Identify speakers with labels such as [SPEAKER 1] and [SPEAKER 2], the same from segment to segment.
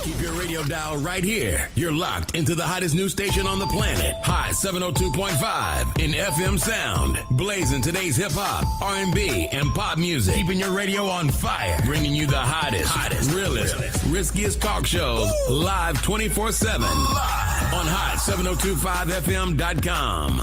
[SPEAKER 1] Keep your radio dial right here. You're locked into the hottest news station on the planet. Hot 702.5 in FM sound. Blazing today's hip-hop, R&B, and pop music. Keeping your radio on fire. Bringing you the hottest, realest, riskiest talk shows live 24/7 on hot7025fm.com.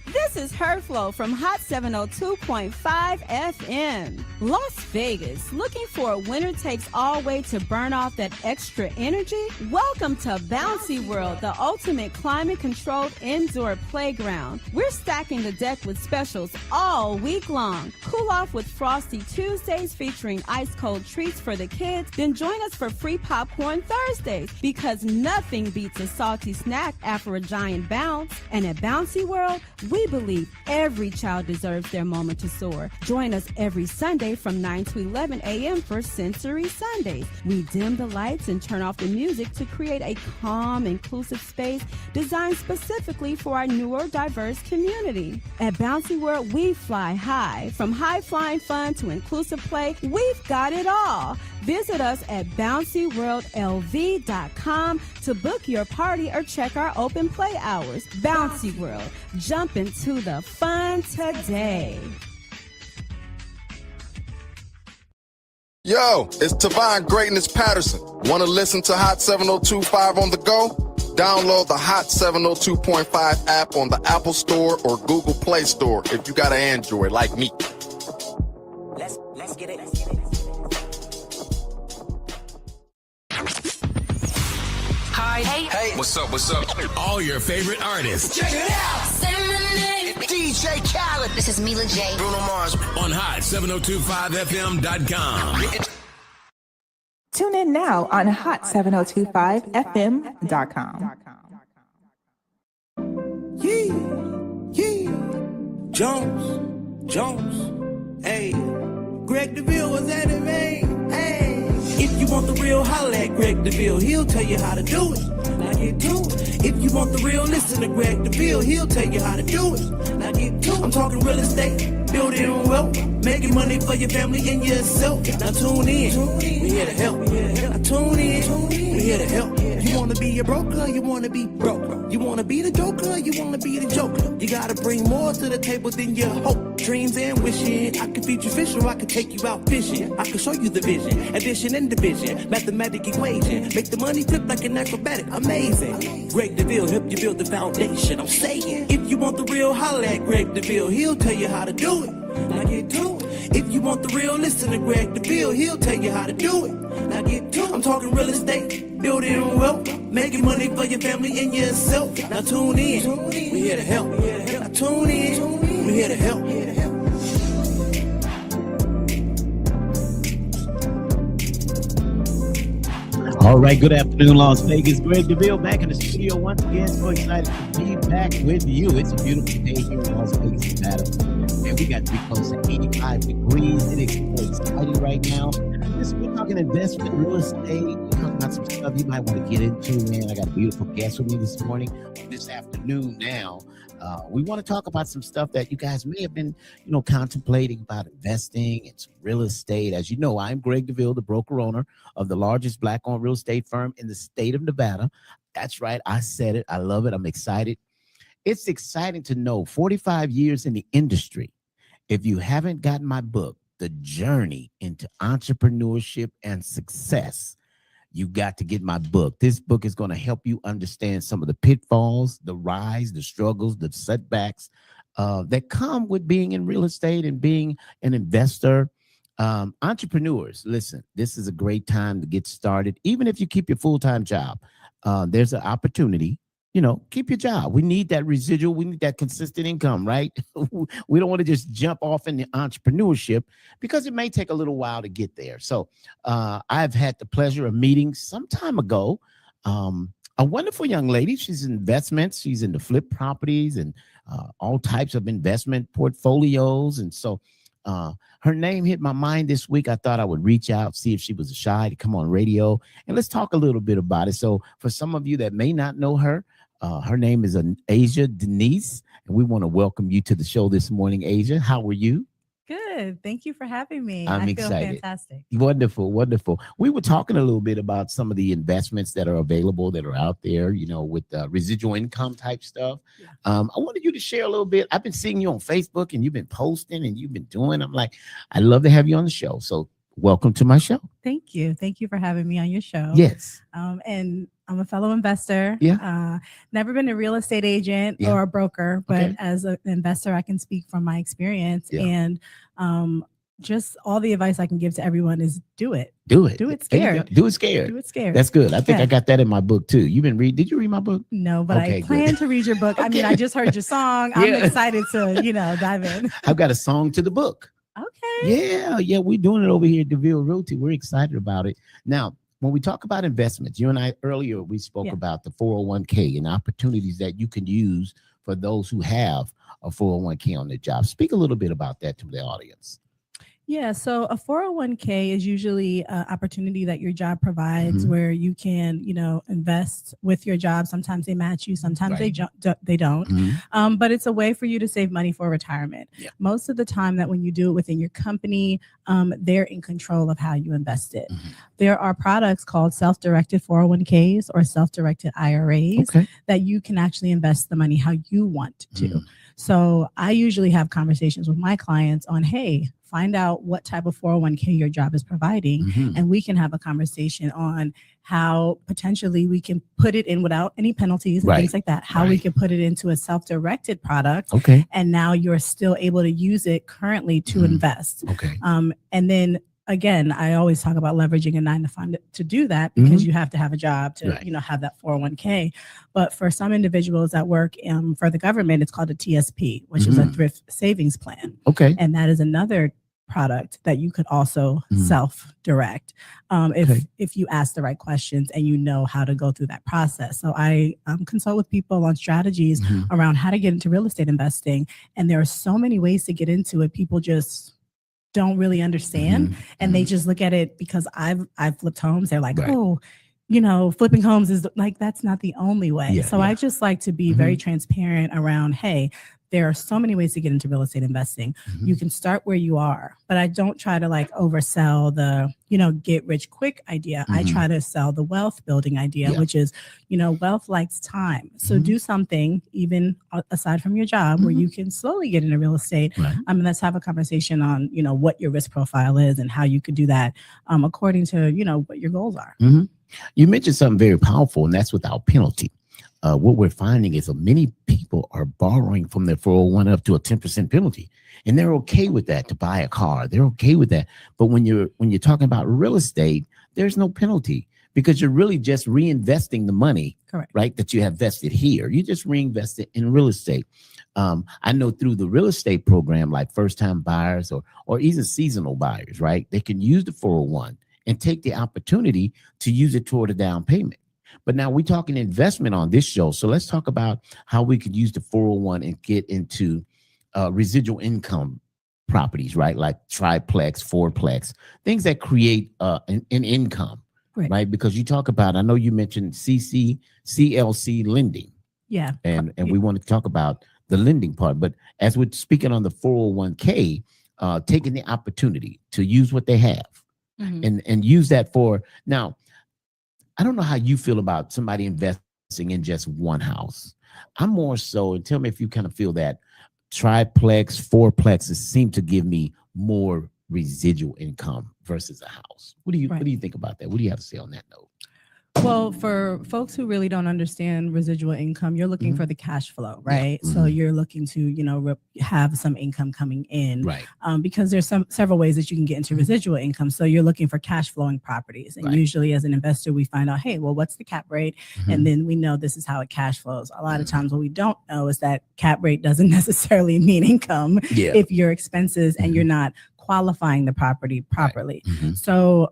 [SPEAKER 2] This is Herflow from Hot 702.5 FM. Las Vegas, looking for a winner-takes-all way to burn off that extra energy? Welcome to Bouncy World, the ultimate climate-controlled indoor playground. We're stacking the deck with specials all week long. Cool off with Frosty Tuesdays featuring ice-cold treats for the kids, then join us for free popcorn Thursdays, because nothing beats a salty snack after a giant bounce. And at Bouncy World, we believe every child deserves their moment to soar. Join us every Sunday from 9 to 11 a.m. for Sensory Sundays. We dim the lights and turn off the music to create a calm, inclusive space designed specifically for our newer, diverse community. At Bouncy World, we fly high. From high-flying fun to inclusive play, we've got it all. Visit us at bouncyworldlv.com to book your party or check our open play hours. Bouncy World, jump into the fun today.
[SPEAKER 3] Yo, it's Tavon Greatness Patterson. Want to listen to Hot 702.5 on the go? Download the Hot 702.5 app on the Apple Store or Google Play Store if you got an Android like me.
[SPEAKER 4] Let's get it.
[SPEAKER 1] Hi.
[SPEAKER 4] Hey.
[SPEAKER 1] What's up? All your favorite artists.
[SPEAKER 4] Check it out. Say my name. DJ Khaled.
[SPEAKER 5] This is Mila J.
[SPEAKER 4] Bruno Mars.
[SPEAKER 1] On hot7025fm.com.
[SPEAKER 6] Tune in now on hot7025fm.com.
[SPEAKER 7] Yeah. Jones, hey. Greg Deville was at it, man. Hey. If you want the real, holla at Greg Deville. He'll tell you how to do it. Now get to it. If you want the real, listen to Greg Deville. He'll tell you how to do it. Now get to it. I'm talking real estate, building wealth, making money for your family and yourself. Now tune in. We here to help. Now tune in. We here to help. You wanna be a broker, you wanna be broke. You wanna be the joker, you wanna be the joker. You gotta bring more to the table than your hope, dreams and wishing. I can feed you fish or I can take you out fishing. I can show you the vision, addition and division, mathematic equation. Make the money flip like an acrobatic, amazing. Greg Deville help you build the foundation. I'm saying, if you want the real, holla at Greg Deville. He'll tell you how to do it. Now get to it. If you want the real, listen to Greg Deville. He'll tell you how to do it. Now get to it. I'm talking real estate, building wealth, making money for your family and yourself. Now tune in. We here to help. Now tune in. We here to help.
[SPEAKER 8] All right, good afternoon, Las Vegas. Greg Deville back in the studio once again. So excited to be back with you. It's a beautiful day here in Las Vegas, Nevada. And we got to be close to 85 degrees. It is so exciting right now. We're talking investment, real estate. We're talking about some stuff you might want to get into, man. I got a beautiful guest with me this afternoon now. We want to talk about some stuff that you guys may have been, contemplating about investing in some real estate. As you know, I'm Greg Deville, the broker owner of the largest Black-owned real estate firm in the state of Nevada. That's right. I said it. I love it. I'm excited. It's exciting to know 45 years in the industry. If you haven't gotten my book, The Journey into Entrepreneurship and Success, you got to get my book. This book is going to help you understand some of the pitfalls, the rise, the struggles, the setbacks that come with being in real estate and being an investor. Entrepreneurs, listen, this is a great time to get started. Even if you keep your full-time job, there's an opportunity. Keep your job. We need that residual. We need that consistent income, right? We don't want to just jump off into entrepreneurship because it may take a little while to get there. So I've had the pleasure of meeting some time ago a wonderful young lady. She's in investments. She's into flip properties and all types of investment portfolios. And so her name hit my mind this week. I thought I would reach out, see if she was shy to come on radio, and let's talk a little bit about it. So for some of you that may not know her, her name is Asia Denise, and we want to welcome you to the show this morning. Asia, how are you?
[SPEAKER 2] Good.
[SPEAKER 5] good. Thank you for having me.
[SPEAKER 8] I'm
[SPEAKER 5] I feel
[SPEAKER 8] excited.
[SPEAKER 5] fantastic.
[SPEAKER 8] Wonderful, wonderful. We were talking a little bit about some of the investments that are available that are out there, with residual income type stuff.
[SPEAKER 5] Yeah.
[SPEAKER 8] I wanted you to share a little bit. I've been seeing you on Facebook and you've been posting and you've been doing. I'm like, I'd love to have you on the show. So welcome to my show.
[SPEAKER 5] Thank you. Thank you for having me on your show.
[SPEAKER 8] Yes.
[SPEAKER 5] And I'm a fellow investor.
[SPEAKER 8] Yeah.
[SPEAKER 5] Never been a real estate agent or a broker, but
[SPEAKER 8] Okay.
[SPEAKER 5] as an investor, I can speak from my experience.
[SPEAKER 8] Yeah.
[SPEAKER 5] And just all the advice I can give to everyone is do it.
[SPEAKER 8] Do it.
[SPEAKER 5] Do it
[SPEAKER 8] There you
[SPEAKER 5] scared.
[SPEAKER 8] go. Do it scared.
[SPEAKER 5] Do it scared.
[SPEAKER 8] That's good. I think
[SPEAKER 5] Yeah.
[SPEAKER 8] I got that in my book too. Did you read my book?
[SPEAKER 5] No, but
[SPEAKER 8] Okay,
[SPEAKER 5] I
[SPEAKER 8] good.
[SPEAKER 5] plan to read your book. I mean, I just heard your song. I'm
[SPEAKER 8] Yeah.
[SPEAKER 5] excited to, dive in.
[SPEAKER 8] I've got a song to the book.
[SPEAKER 5] Okay.
[SPEAKER 8] Yeah, we're doing it over here at Deville Realty. We're excited about it. Now, when we talk about investments, you and I earlier, we spoke about the 401k and opportunities that you can use for those who have a 401k on their job. Speak a little bit about that to the audience.
[SPEAKER 5] Yeah, so a 401k is usually an opportunity that your job provides where you can, invest with your job. Sometimes they match you, sometimes they don't. But it's a way for you to save money for retirement.
[SPEAKER 8] Yeah.
[SPEAKER 5] Most of the time that when you do it within your company, they're in control of how you invest it. There are products called self-directed 401ks or self-directed IRAs that you can actually invest the money how you want to. So I usually have conversations with my clients on, hey, find out what type of 401k your job is providing, and we can have a conversation on how potentially we can put it in without any penalties and things like that, how we can put it into a self-directed product.
[SPEAKER 8] Okay.
[SPEAKER 5] And now you're still able to use it currently to invest.
[SPEAKER 8] Okay.
[SPEAKER 5] And then again, I always talk about leveraging a 9 to 5 to do that because you have to have a job to, have that 401k. But for some individuals that work for the government, it's called a TSP, which is a thrift savings plan.
[SPEAKER 8] Okay.
[SPEAKER 5] And that is another product that you could also self-direct if you ask the right questions and you know how to go through that process. So I consult with people on strategies around how to get into real estate investing. And there are so many ways to get into it. People just don't really understand. And they just look at it because I've flipped homes. They're like, oh, flipping homes is like, that's not the only way. I just like to be very transparent around, hey, there are so many ways to get into real estate investing. You can start where you are, but I don't try to oversell the, get rich quick idea. I try to sell the wealth building idea, which is, wealth likes time. So do something even aside from your job where you can slowly get into real estate. Let's have a conversation on, what your risk profile is and how you could do that according to, what your goals are.
[SPEAKER 8] You mentioned something very powerful, and that's without penalty. What we're finding is many people are borrowing from their 401 up to a 10% penalty, and they're okay with that to buy a car. They're okay with that. But when you're talking about real estate, there's no penalty because you're really just reinvesting the money, right, that you have vested here. You just reinvest it in real estate. I know through the real estate program, like first-time buyers or even seasonal buyers, right, they can use the 401 and take the opportunity to use it toward a down payment. But now we're talking investment on this show. So let's talk about how we could use the 401 and get into residual income properties, right? Like triplex, fourplex, things that create an income, right? Because you talk about, I know you mentioned CLC lending.
[SPEAKER 5] Yeah.
[SPEAKER 8] And we want to talk about the lending part. But as we're speaking on the 401k, taking the opportunity to use what they have and use that for now. I don't know how you feel about somebody investing in just one house. I'm more so, and tell me if you kind of feel that triplex, fourplexes seem to give me more residual income versus a house. What do you think about that? What do you have to say on that note?
[SPEAKER 5] Well, for folks who really don't understand residual income, you're looking for the cash flow, right? So you're looking to, have some income coming in,
[SPEAKER 8] right?
[SPEAKER 5] Because there's several ways that you can get into residual income. So you're looking for cash flowing properties. And usually as an investor, we find out, hey, well, what's the cap rate? And then we know this is how it cash flows. A lot of times what we don't know is that cap rate doesn't necessarily mean income if your expenses and you're not qualifying the property properly. So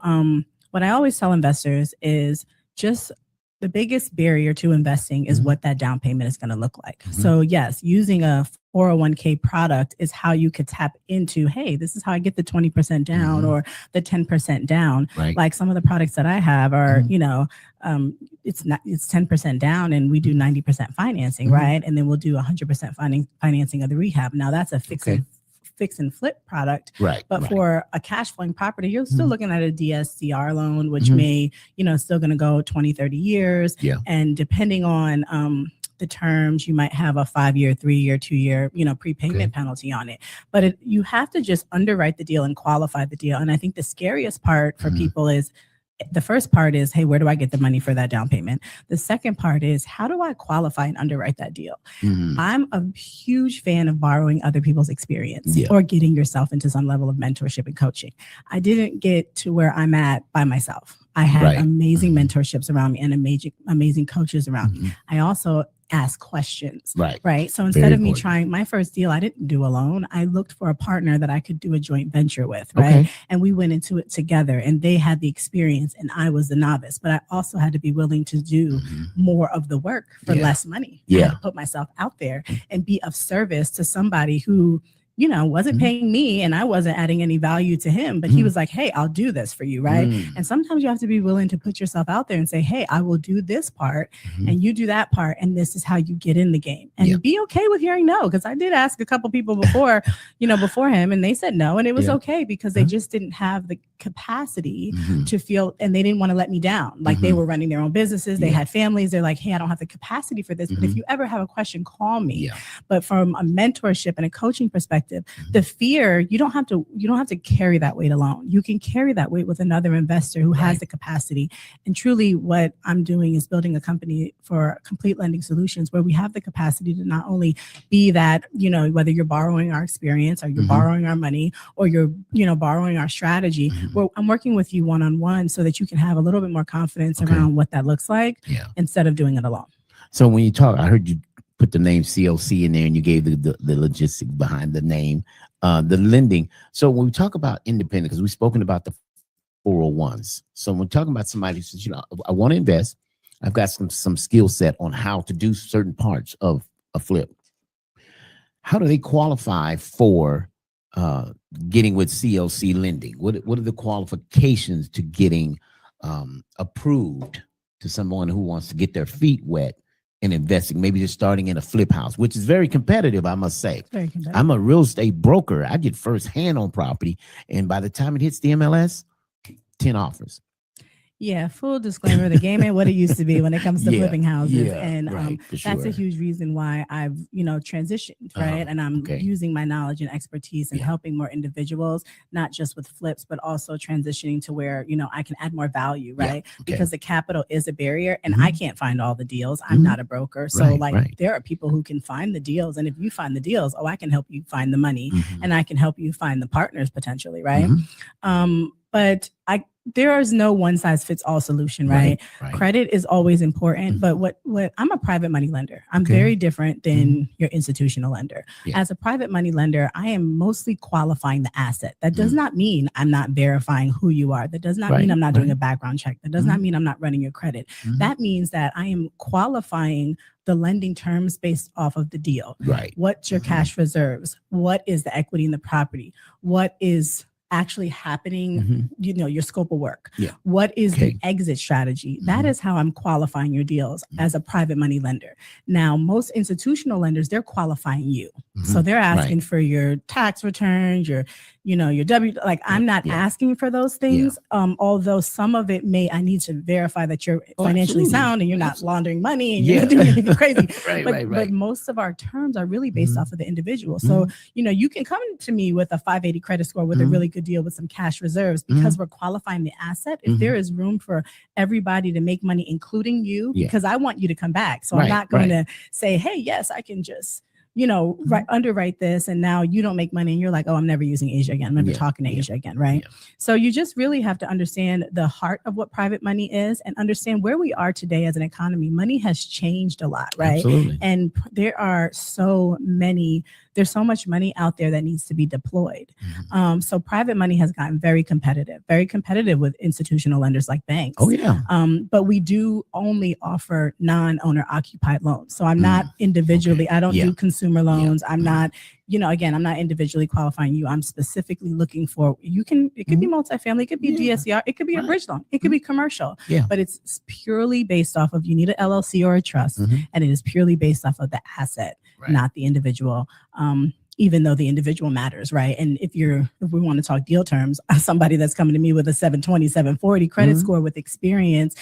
[SPEAKER 5] what I always tell investors is, just the biggest barrier to investing is what that down payment is going to look like. So yes, using a 401k product is how you could tap into, hey, this is how I get the 20% down or the 10% down. Like some of the products that I have are, it's 10% down and we do 90% financing, right? And then we'll do 100% financing of the rehab. Now that's a fix and flip product.
[SPEAKER 8] Right.
[SPEAKER 5] But
[SPEAKER 8] right.
[SPEAKER 5] for a cash flowing property, you're still looking at a DSCR loan, which may, still going to go 20, 30 years.
[SPEAKER 8] Yeah.
[SPEAKER 5] And depending on the terms, you might have a 5-year, 3-year, 2-year, prepayment penalty on it. But you have to just underwrite the deal and qualify the deal. And I think the scariest part for people is, the first part is, hey, where do I get the money for that down payment? The second part is, how do I qualify and underwrite that deal? I'm a huge fan of borrowing other people's experience or getting yourself into some level of mentorship and coaching. I didn't get to where I'm at by myself. I had amazing mentorships around me and amazing coaches around me. I also ask questions. Right. So instead of me trying my first deal, I didn't do alone. I looked for a partner that I could do a joint venture with. Right. And we went into it together, and they had the experience and I was the novice, but I also had to be willing to do more of the work for less money. I had to put myself out there and be of service to somebody who, wasn't paying me and I wasn't adding any value to him, but he was like, hey, I'll do this for you. Right. And sometimes you have to be willing to put yourself out there and say, hey, I will do this part and you do that part. And this is how you get in the game, and be okay with hearing no. Cause I did ask a couple people before, before him, and they said no. And it was okay because they just didn't have the capacity to feel, and they didn't want to let me down. Like they were running their own businesses. They had families. They're like, hey, I don't have the capacity for this, but if you ever have a question, call me. But from a mentorship and a coaching perspective, the fear, you don't have to carry that weight alone. You can carry that weight with another investor who has the capacity. And truly what I'm doing is building a company for complete lending solutions where we have the capacity to not only be that, whether you're borrowing our experience or you're borrowing our money or you're, borrowing our strategy, where I'm working with you one-on-one so that you can have a little bit more confidence around what that looks like instead of doing it alone.
[SPEAKER 8] So when you talk, I heard you put the name COC in there, and you gave the logistics behind the name, the lending. So when we talk about independent, because we've spoken about the 401s. So when we're talking about somebody who says, I want to invest, I've got some skill set on how to do certain parts of a flip. How do they qualify for getting with COC lending? What are the qualifications to getting approved to someone who wants to get their feet wet in investing, maybe just starting in a flip house, which is very competitive, I must say.
[SPEAKER 5] Very competitive.
[SPEAKER 8] I'm a real estate broker. I get first hand on property, and by the time it hits the MLS, 10 offers.
[SPEAKER 5] Yeah, full disclaimer, the game ain't what it used to be when it comes to flipping houses. And that's a huge reason why I've, transitioned, right? And I'm using my knowledge and expertise and helping more individuals, not just with flips, but also transitioning to where, I can add more value, right? Because the capital is a barrier, and I can't find all the deals. I'm not a broker. So there are people who can find the deals. And if you find the deals, I can help you find the money and I can help you find the partners potentially, right? But there is no one size fits all solution, right? Credit is always important, but what I'm a private money lender. I'm very different than your institutional lender. As a private money lender, I am mostly qualifying the asset. That does not mean I'm not verifying who you are. That does not mean I'm not doing a background check. That does not mean I'm not running your credit. That means that I am qualifying the lending terms based off of the deal. What's your cash reserves? What is the equity in the property? What is actually happening, your scope of work? What is the exit strategy? That is how I'm qualifying your deals as a private money lender. Now, most institutional lenders, they're qualifying you. So they're asking for your tax returns, your I'm not asking for those things. Although some of it I need to verify that you're financially sound and you're not laundering money and you're not doing anything crazy. But most of our terms are really based off of the individual. So, you can come to me with a 580 credit score with a really good deal with some cash reserves because we're qualifying the asset. If there is room for everybody to make money, including you, because I want you to come back. So I'm not going to say, hey, yes, I can just underwrite this, and now you don't make money and you're like, oh, I'm never using Asia again. I'm never talking to Asia again, right? So you just really have to understand the heart of what private money is and understand where we are today as an economy. Money has changed a lot, right?
[SPEAKER 8] Absolutely.
[SPEAKER 5] And there's so much money out there that needs to be deployed. So private money has gotten very competitive with institutional lenders like banks. But we do only offer non-owner occupied loans. So I'm not individually, I don't do consumer loans. I'm not, again, I'm not individually qualifying you. I'm specifically looking for, it could be multifamily, it could be a DSCR, it could be a bridge loan, it could be commercial, but it's purely based off of, you need an LLC or a trust, and it is purely based off of the asset, not the individual. even though the individual matters, right? And if we want to talk deal terms, somebody that's coming to me with a 720, 740 credit score with experience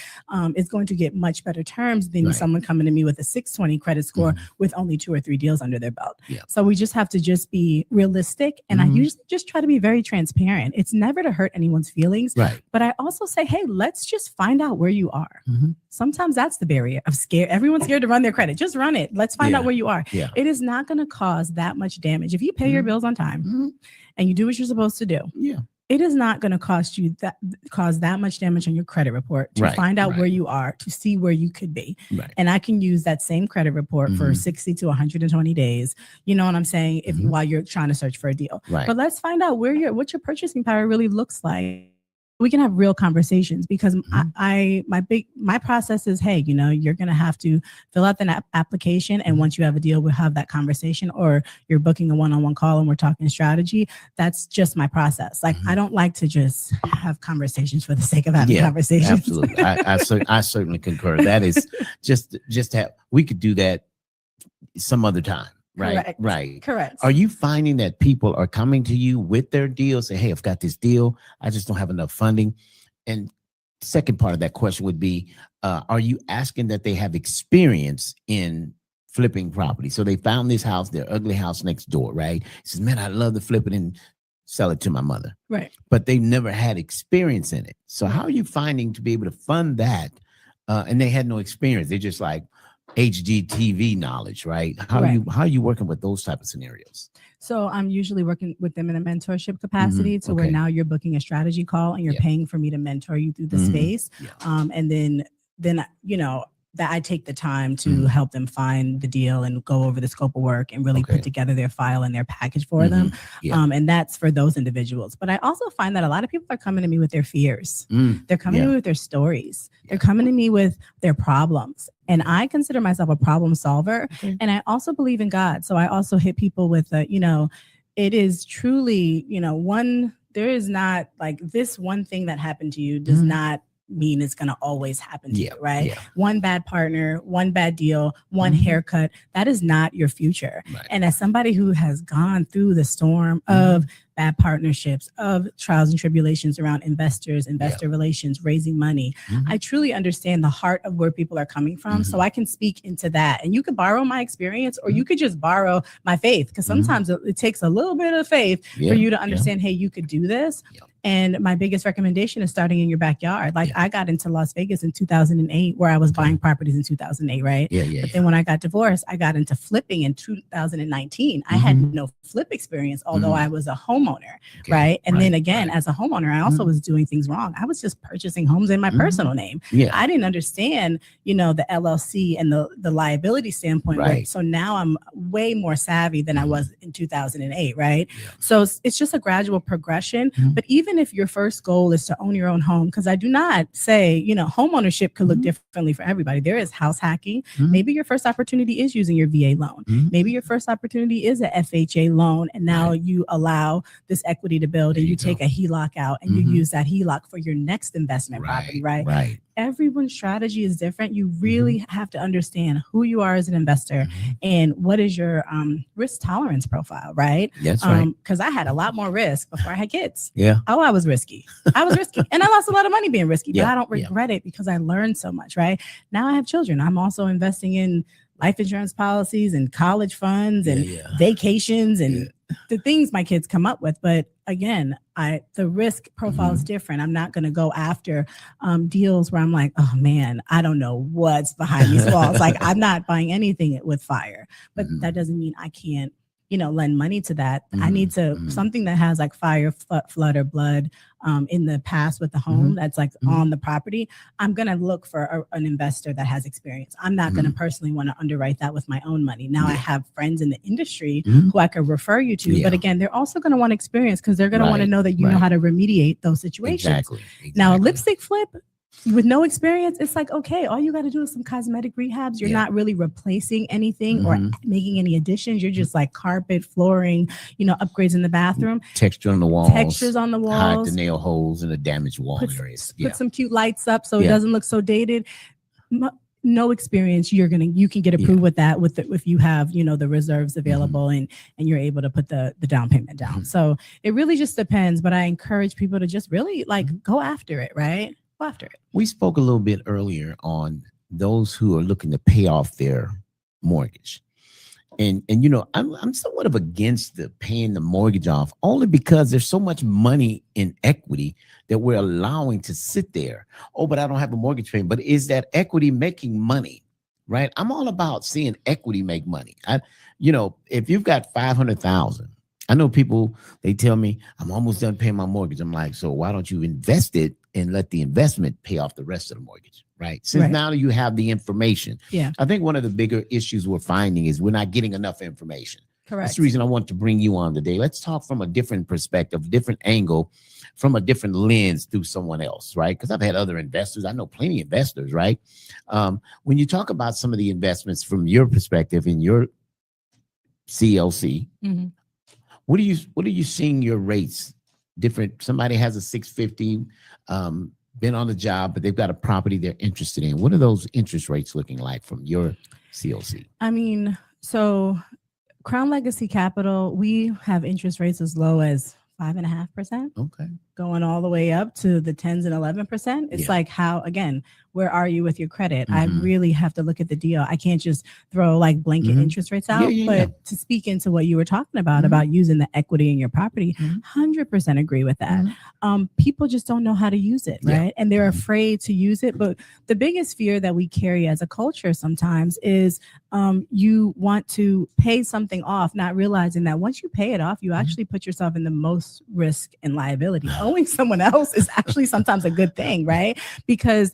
[SPEAKER 5] is going to get much better terms than someone coming to me with a 620 credit score with only 2 or 3 deals under their belt. Yeah. So we just have to just be realistic. And I usually just try to be very transparent. It's never to hurt anyone's feelings. Right. But I also say, hey, let's just find out where you are. Sometimes that's the barrier of scare. Everyone's scared to run their credit. Just run it. Let's find out where you are. Yeah. It is not going to cause that much damage. If you pay your bills on time and you do what you're supposed to do, it is not going to cause that much damage on your credit report to find out where you are, to see where you could be. Right. And I can use that same credit report for 60 to 120 days. You know what I'm saying? If while you're trying to search for a deal. Right. But let's find out what your purchasing power really looks like. We can have real conversations because my process is, hey, you're going to have to fill out the application. And once you have a deal, we'll have that conversation, or you're booking a one-on-one call and we're talking strategy. That's just my process. Like, I don't like to just have conversations for the sake of having conversations.
[SPEAKER 8] Absolutely. I certainly concur. That is just we could do that some other time. Right. Correct. Right. Correct. Are you finding that people are coming to you with their deals? Say, hey, I've got this deal. I just don't have enough funding. And second part of that question would be, are you asking that they have experience in flipping property? So they found this house, their ugly house next door, right? He says, man, I'd love to flip it and sell it to my mother. Right. But they've never had experience in it. So how are you finding to be able to fund that? And they had no experience. They're just like, HGTV knowledge, right? How are you working with those type of scenarios?
[SPEAKER 5] So I'm usually working with them in a mentorship capacity to where now you're booking a strategy call and you're paying for me to mentor you through the space. Yeah. And then that I take the time to help them find the deal and go over the scope of work and really put together their file and their package for them. Yeah. And that's for those individuals. But I also find that a lot of people are coming to me with their fears. They're coming to me with their stories. They're coming to me with their problems. And I consider myself a problem solver. And I also believe in God. So I also hit people with, it is truly, there is not like this one thing that happened to you does not mean it's going to always happen to you, right? Yeah. One bad partner, one bad deal, one haircut, that is not your future. Right. And as somebody who has gone through the storm of bad partnerships, of trials and tribulations around investors, investor relations, raising money, I truly understand the heart of where people are coming from. So I can speak into that. And you could borrow my experience or you could just borrow my faith, because sometimes it takes a little bit of faith for you to understand, hey, you could do this. And my biggest recommendation is starting in your backyard. Like I got into Las Vegas in 2008, where I was buying properties in 2008, right? But then when I got divorced, I got into flipping in 2019. I had no flip experience, although I was a homeowner, right? And then again, as a homeowner, I also was doing things wrong. I was just purchasing homes in my personal name. I didn't understand, the LLC and the liability standpoint. Right. So now I'm way more savvy than I was in 2008, right? So it's just a gradual progression. But even if your first goal is to own your own home, because I do not say, home ownership could look differently for everybody. There is house hacking. Maybe your first opportunity is using your VA loan. Maybe your first opportunity is a FHA loan. And now you allow this equity to build and you take a HELOC out and you use that HELOC for your next investment property, right? Everyone's strategy is different. You really have to understand who you are as an investor and what is your risk tolerance profile, right? That's right. Because I had a lot more risk before I had kids. Oh, I was risky. And I lost a lot of money being risky, but I don't regret it because I learned so much, right? Now I have children. I'm also investing in life insurance policies and college funds and vacations and the things my kids come up with. But again, the risk profile is different. I'm not going to go after deals where I'm like, oh man, I don't know what's behind these walls. Like I'm not buying anything with fire, but that doesn't mean I can't, lend money to that. I need to something that has like fire, flood, or blood in the past with the home that's like on the property. I'm going to look for an investor that has experience. I'm not going to personally want to underwrite that with my own money. Now I have friends in the industry who I could refer you to, but again, they're also going to want experience because they're going to want to know that you know how to remediate those situations. Exactly. Now a lipstick flip with no experience, it's like, okay, all you got to do is some cosmetic rehabs. You're not really replacing anything or making any additions. You're just like carpet, flooring, upgrades in the bathroom.
[SPEAKER 8] Textures on the walls.
[SPEAKER 5] Hide
[SPEAKER 8] the nail holes and the damaged wall areas.
[SPEAKER 5] Put some cute lights up so it doesn't look so dated. no experience, you can get approved with that if you have, the reserves available and you're able to put the down payment down. So it really just depends, but I encourage people to just really go after it, right? Go after it.
[SPEAKER 8] We spoke a little bit earlier on those who are looking to pay off their mortgage. And I'm somewhat of against the paying the mortgage off, only because there's so much money in equity that we're allowing to sit there. Oh, but I don't have a mortgage payment. But is that equity making money? Right? I'm all about seeing equity make money. If you've got $500,000, I know people, they tell me I'm almost done paying my mortgage. I'm like, so why don't you invest it and let the investment pay off the rest of the mortgage? Right. Since now you have the information.
[SPEAKER 5] Yeah.
[SPEAKER 8] I think one of the bigger issues we're finding is we're not getting enough information.
[SPEAKER 5] Correct.
[SPEAKER 8] That's the reason I want to bring you on today. Let's talk from a different perspective, different angle, from a different lens through someone else, right? Because I've had other investors. I know plenty of investors, right? When you talk about some of the investments from your perspective in your CLC, what are you seeing your rates different? Somebody has a 650, been on the job, but they've got a property they're interested in. What are those interest rates looking like from your CLC?
[SPEAKER 5] I mean, so Crown Legacy Capital, we have interest rates as low as 5.5%.
[SPEAKER 8] Okay.
[SPEAKER 5] Going all the way up to the 10s and 11%. It's like, how, again, where are you with your credit? I really have to look at the deal. I can't just throw blanket interest rates out. But to speak into what you were talking about using the equity in your property, 100% agree with that. People just don't know how to use it, right? And they're afraid to use it. But the biggest fear that we carry as a culture sometimes is you want to pay something off, not realizing that once you pay it off, you actually put yourself in the most risk and liability. Owing someone else is actually sometimes a good thing, right? Because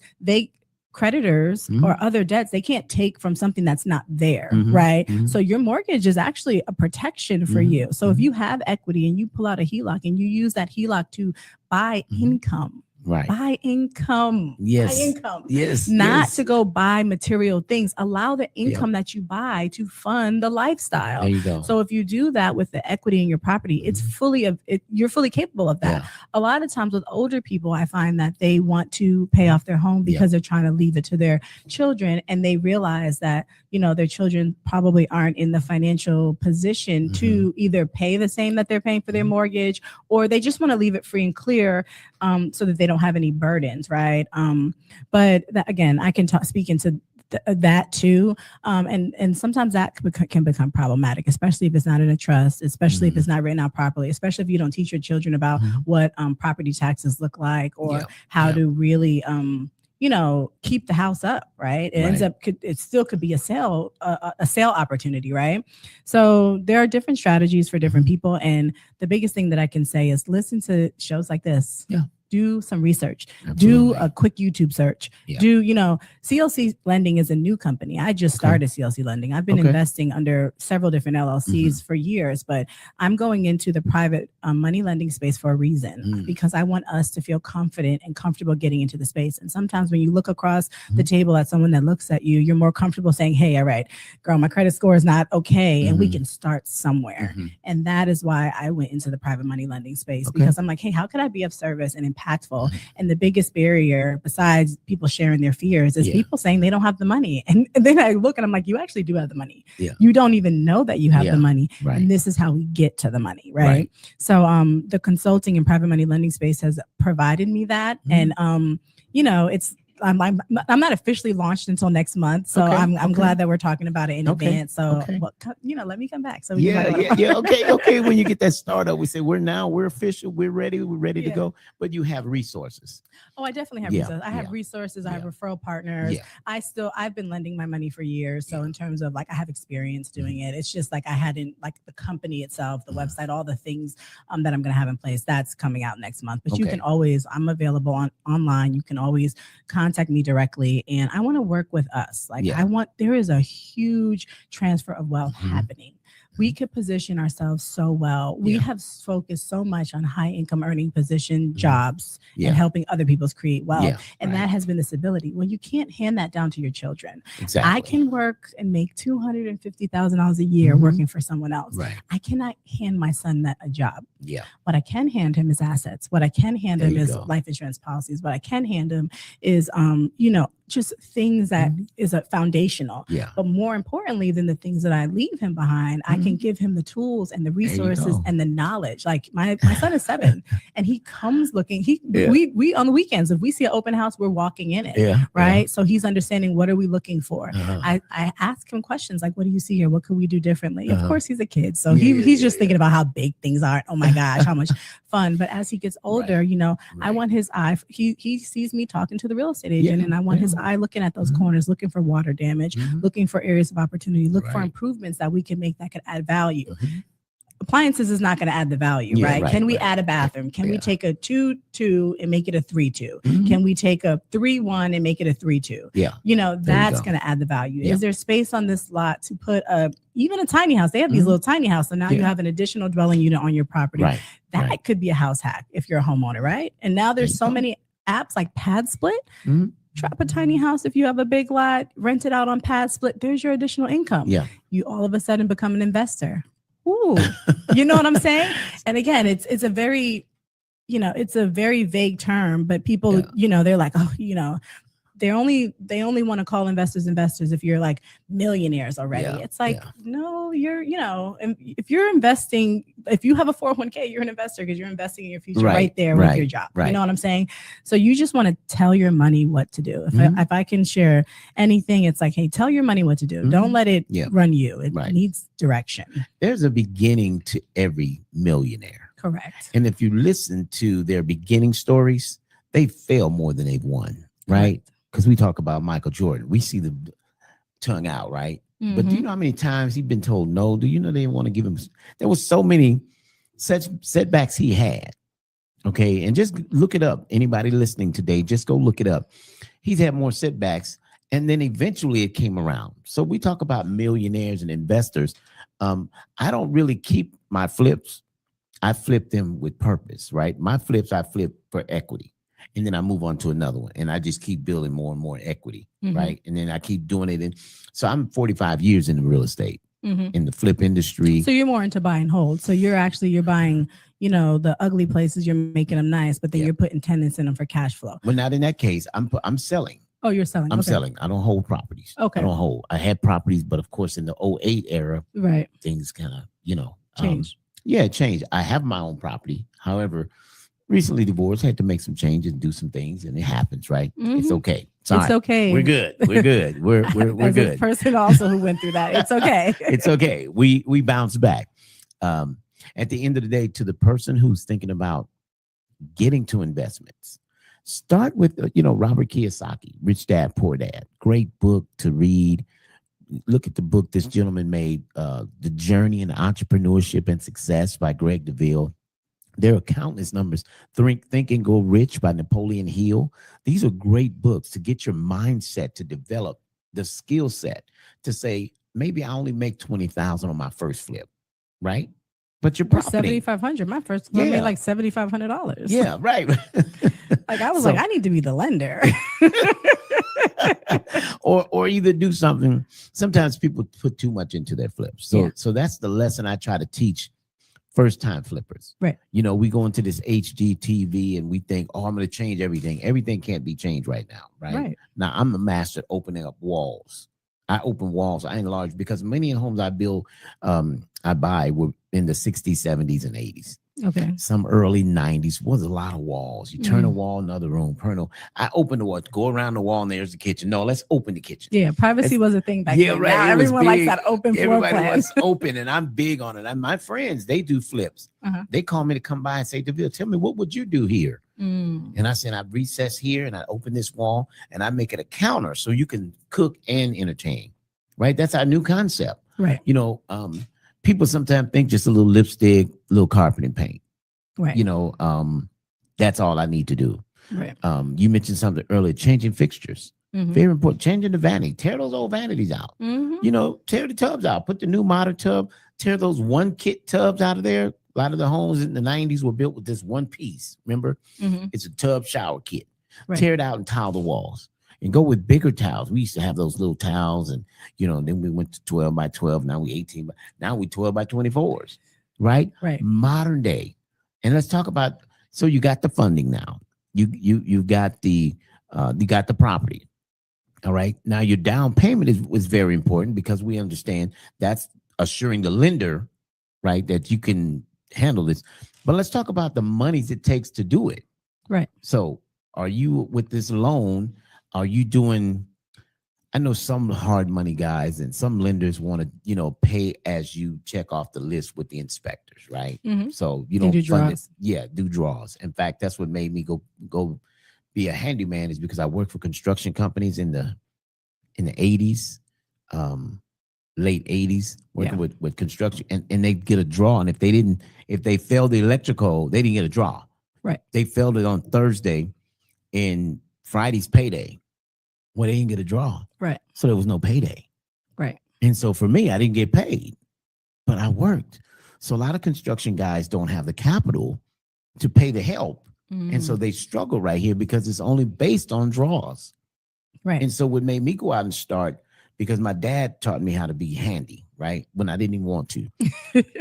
[SPEAKER 5] creditors or other debts, they can't take from something that's not there, right? So your mortgage is actually a protection for you. So if you have equity and you pull out a HELOC and you use that HELOC to buy income,
[SPEAKER 8] right?
[SPEAKER 5] Buy income.
[SPEAKER 8] Yes.
[SPEAKER 5] Buy income.
[SPEAKER 8] Yes.
[SPEAKER 5] Not to go buy material things. Allow the income that you buy to fund the lifestyle.
[SPEAKER 8] There you go.
[SPEAKER 5] So if you do that with the equity in your property, it's you're fully capable of that. A lot of times with older people, I find that they want to pay off their home because they're trying to leave it to their children, and they realize that their children probably aren't in the financial position to either pay the same that they're paying for their mortgage, or they just want to leave it free and clear so that they don't have any burdens, right? But that, again, I can speak into that too. And sometimes that can become problematic, especially if it's not in a trust, especially if it's not written out properly, especially if you don't teach your children about what property taxes look like, or how to really keep the house up, right? It ends up, it still could be a sale opportunity, right? So there are different strategies for different people. And the biggest thing that I can say is listen to shows like this. Do some research. Do a quick YouTube search. CLC Lending is a new company. I just started CLC Lending. I've been investing under several different LLCs for years, but I'm going into the private money lending space for a reason, because I want us to feel confident and comfortable getting into the space. And sometimes when you look across the table at someone that looks at you, you're more comfortable saying, hey, all right, girl, my credit score is not okay. And we can start somewhere. And that is why I went into the private money lending space, because I'm like, hey, how could I be of service and impactful? And the biggest barrier, besides people sharing their fears, is people saying they don't have the money. And then I look and I'm like, you actually do have the money. You don't even know that you have the money. And this is how we get to the money, right? So the consulting and private money lending space has provided me that. And it's I'm not officially launched until next month, so I'm glad that we're talking about it in advance. So let me come back. So
[SPEAKER 8] okay. When you get that startup, we say we're official, we're ready to go. But you have resources.
[SPEAKER 5] Oh, I definitely have resources. I have resources. I have referral partners. I've been lending my money for years. So in terms of I have experience doing it. It's just I hadn't the company itself, the website, all the things that I'm going to have in place. That's coming out next month. But you can always, I'm available online. You can always contact me directly, and I want to work with us. There is a huge transfer of wealth happening. We could position ourselves so well. We have focused so much on high income earning position jobs and helping other people create wealth. And that has been the stability. Well, you can't hand that down to your children.
[SPEAKER 8] Exactly.
[SPEAKER 5] I can work and make $250,000 a year working for someone else. I cannot hand my son a job.
[SPEAKER 8] Yeah.
[SPEAKER 5] What I can hand him is assets. What I can hand
[SPEAKER 8] There
[SPEAKER 5] him
[SPEAKER 8] you
[SPEAKER 5] is
[SPEAKER 8] go.
[SPEAKER 5] life insurance policies. What I can hand him is, just things that is a foundational.
[SPEAKER 8] Yeah.
[SPEAKER 5] But more importantly than the things that I leave him behind, I can give him the tools and the resources
[SPEAKER 8] go.
[SPEAKER 5] and the knowledge. Like my son is 7 and he comes looking,
[SPEAKER 8] Yeah.
[SPEAKER 5] we on the weekends, if we see an open house, we're walking in it.
[SPEAKER 8] Yeah.
[SPEAKER 5] Right. So he's understanding, what are we looking for?
[SPEAKER 8] Uh-huh.
[SPEAKER 5] I ask him questions like, what do you see here? What could we do differently? Of
[SPEAKER 8] Uh-huh.
[SPEAKER 5] course, he's a kid. So
[SPEAKER 8] Yeah,
[SPEAKER 5] he's
[SPEAKER 8] yeah,
[SPEAKER 5] just thinking about how big things are. Oh my gosh, how much fun. But as he gets older, I
[SPEAKER 8] Right.
[SPEAKER 5] want his eye. He sees me talking to the real estate agent,
[SPEAKER 8] Yeah,
[SPEAKER 5] and I want his
[SPEAKER 8] yeah.
[SPEAKER 5] eye looking at those corners, looking for water damage,
[SPEAKER 8] Mhm.
[SPEAKER 5] looking for areas of opportunity, look for
[SPEAKER 8] Right.
[SPEAKER 5] improvements that we can make that could add value.
[SPEAKER 8] Mhm.
[SPEAKER 5] Appliances is not going to add the value,
[SPEAKER 8] Yeah,
[SPEAKER 5] right?
[SPEAKER 8] right,
[SPEAKER 5] Can we
[SPEAKER 8] right.
[SPEAKER 5] add a bathroom? Can we
[SPEAKER 8] Yeah.
[SPEAKER 5] take a 2-2 and make it a 3-2?
[SPEAKER 8] Mhm.
[SPEAKER 5] Can we take a 3-1 and make it a 3-2?
[SPEAKER 8] Yeah.
[SPEAKER 5] That's
[SPEAKER 8] go.
[SPEAKER 5] going to add the value.
[SPEAKER 8] Yeah.
[SPEAKER 5] Is there space on this lot to put even a tiny house? They have these
[SPEAKER 8] Mhm.
[SPEAKER 5] little tiny houses, so now you
[SPEAKER 8] Yeah.
[SPEAKER 5] have an additional dwelling unit on your property.
[SPEAKER 8] Right.
[SPEAKER 5] That
[SPEAKER 8] Right.
[SPEAKER 5] could be a house hack if you're a homeowner, right? And now there's
[SPEAKER 8] There you
[SPEAKER 5] so
[SPEAKER 8] go.
[SPEAKER 5] many apps like Pad Split.
[SPEAKER 8] Mhm.
[SPEAKER 5] Drop a tiny house if you have a big lot, rent it out on Pad Split. There's your additional income.
[SPEAKER 8] Yeah.
[SPEAKER 5] You all of a sudden become an investor. Ooh, you know what I'm saying? And again, it's a very, it's a very vague term, but people, they're like, they only want to call investors if you're like millionaires already.
[SPEAKER 8] Yeah,
[SPEAKER 5] It's like,
[SPEAKER 8] yeah.
[SPEAKER 5] no, you're, and if you're investing, if you have a 401k, you're an investor because you're investing in your future right there with your job.
[SPEAKER 8] right.
[SPEAKER 5] You know what I'm saying? So you just want to tell your money what to do. If I can share anything, it's like, hey, tell your money what to do.
[SPEAKER 8] Mhm.
[SPEAKER 5] Don't let it
[SPEAKER 8] Yeah.
[SPEAKER 5] run you. It
[SPEAKER 8] Right.
[SPEAKER 5] needs direction.
[SPEAKER 8] There's a beginning to every millionaire.
[SPEAKER 5] Correct.
[SPEAKER 8] And if you listen to their beginning stories, they fail more than they've won, right? Because we talk about Michael Jordan. We see the tongue out, right? But do you know how many times he's been told no? Do you know they didn't want to give him? There was so many such setbacks he had. Okay. And just look it up. Anybody listening today, just go look it up. He's had more setbacks. And then eventually it came around. So we talk about millionaires and investors. I don't really keep my flips. I flip them with purpose, right? My flips, I flip for equity. And then I move on to another one. And I just keep building more and more equity, right? And then I keep doing it. And so I'm 45 years in the real estate, in the flip industry.
[SPEAKER 5] So you're more into buy and hold. So you're buying, the ugly places, you're making them nice, but then you're putting tenants in them for cash flow.
[SPEAKER 8] Well, not in that case. I'm selling.
[SPEAKER 5] Oh, you're selling.
[SPEAKER 8] I'm
[SPEAKER 5] Okay.
[SPEAKER 8] selling. I don't hold properties.
[SPEAKER 5] Okay.
[SPEAKER 8] I don't hold. I had properties, but of course in the 08 era,
[SPEAKER 5] Right.
[SPEAKER 8] things kind of,
[SPEAKER 5] Change.
[SPEAKER 8] It changed. I have my own property. However, recently divorced, had to make some changes and do some things, and it happens, right? It's okay.
[SPEAKER 5] It's okay.
[SPEAKER 8] We're good. We're good. We're
[SPEAKER 5] As
[SPEAKER 8] good.
[SPEAKER 5] a person also who went through that, it's okay.
[SPEAKER 8] It's okay. We bounce back. At the end of the day, to the person who's thinking about getting to investments, start with Robert Kiyosaki, Rich Dad Poor Dad. Great book to read. Look at the book this gentleman made, The Journey in Entrepreneurship and Success by Greg Deville. There are countless numbers. Think and Go Rich by Napoleon Hill. These are great books to get your mindset to develop the skill set to say, maybe I only make $20,000 on my first flip, right? But you're profiting.
[SPEAKER 5] $7,500. My first one made like $7,500.
[SPEAKER 8] Yeah, right.
[SPEAKER 5] Like I was like, I need to be the lender.
[SPEAKER 8] or either do something. Sometimes people put too much into their flips. So that's the lesson I try to teach first time flippers.
[SPEAKER 5] Right.
[SPEAKER 8] We go into this HGTV and we think, oh, I'm going to change everything. Everything can't be changed right now. Right. Now I'm a master at opening up walls. I open walls. I enlarge because many homes I build, I buy were in the 60s, 70s, and 80s.
[SPEAKER 5] Okay.
[SPEAKER 8] Some early 90s was a lot of walls. You turn a wall, another room, I open the wall, go around the wall, and there's the kitchen. No, let's open the kitchen.
[SPEAKER 5] Yeah, privacy was a thing back then.
[SPEAKER 8] Right.
[SPEAKER 5] Now everyone likes that open floor
[SPEAKER 8] Everybody
[SPEAKER 5] plan.
[SPEAKER 8] wants open, and I'm big on it. And my friends, they do flips. They call me to come by and say, Deville, tell me, what would you do here? And I said, I recess here, and I open this wall, and I make it a counter so you can cook and entertain. Right? That's our new concept.
[SPEAKER 5] Right.
[SPEAKER 8] People sometimes think just a little lipstick, little carpet and paint.
[SPEAKER 5] Right.
[SPEAKER 8] That's all I need to do.
[SPEAKER 5] Right.
[SPEAKER 8] You mentioned something earlier, changing fixtures. Very important. Changing the vanity. Tear those old vanities out. Tear the tubs out. Put the new modern tub. Tear those one kit tubs out of there. A lot of the homes in the 90s were built with this one piece. Remember? It's a tub shower kit.
[SPEAKER 5] Right.
[SPEAKER 8] Tear it out and tile the walls. And go with bigger towels. We used to have those little towels, and then we went to 12 by 12. Now we 18. Now we 12 by 24s. Right.
[SPEAKER 5] Right.
[SPEAKER 8] Modern day. And let's talk about, so you got the funding now. You got the property. All right. Now your down payment was very important because we understand that's assuring the lender, right, that you can handle this. But let's talk about the monies it takes to do it.
[SPEAKER 5] Right.
[SPEAKER 8] So are you, with this loan, are you doing, I know some hard money guys and some lenders want to, pay as you check off the list with the inspectors, right?
[SPEAKER 5] Mm-hmm.
[SPEAKER 8] So you don't
[SPEAKER 5] do
[SPEAKER 8] fund
[SPEAKER 5] draws.
[SPEAKER 8] it. Yeah, do draws. In fact, that's what made me go be a handyman, is because I worked for construction companies in the 80s, late 80s, working with construction, and they get a draw. And if they failed the electrical, they didn't get a draw.
[SPEAKER 5] Right.
[SPEAKER 8] They failed it on Thursday and Friday's payday. Well, they didn't get a draw.
[SPEAKER 5] Right.
[SPEAKER 8] So there was no payday.
[SPEAKER 5] Right.
[SPEAKER 8] And so for me, I didn't get paid, but I worked. So a lot of construction guys don't have the capital to pay the help. And so they struggle right here because it's only based on draws.
[SPEAKER 5] Right.
[SPEAKER 8] And so what made me go out and start, because my dad taught me how to be handy, right? When I didn't even want to.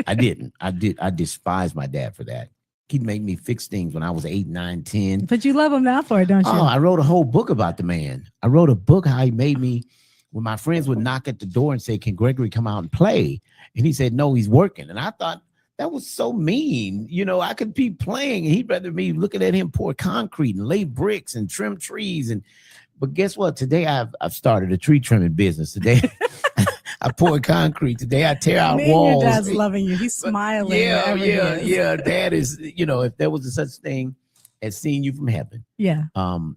[SPEAKER 8] I didn't. I despised my dad for that. He'd make me fix things when I was 8, 9, 10.
[SPEAKER 5] But you love him now for it, don't you?
[SPEAKER 8] Oh, I wrote a whole book about the man. I wrote a book how he made me, when my friends would knock at the door and say, "Can Gregory come out and play?" And he said, "No, he's working." And I thought that was so mean. I could be playing and he'd rather me looking at him pour concrete and lay bricks and trim trees. But guess what? Today I've started a tree trimming business. Today I pour concrete. Today I tear out walls.
[SPEAKER 5] Your dad's loving you. He's smiling.
[SPEAKER 8] Yeah. Dad is, if there was a such thing as seeing you from heaven.
[SPEAKER 5] Yeah.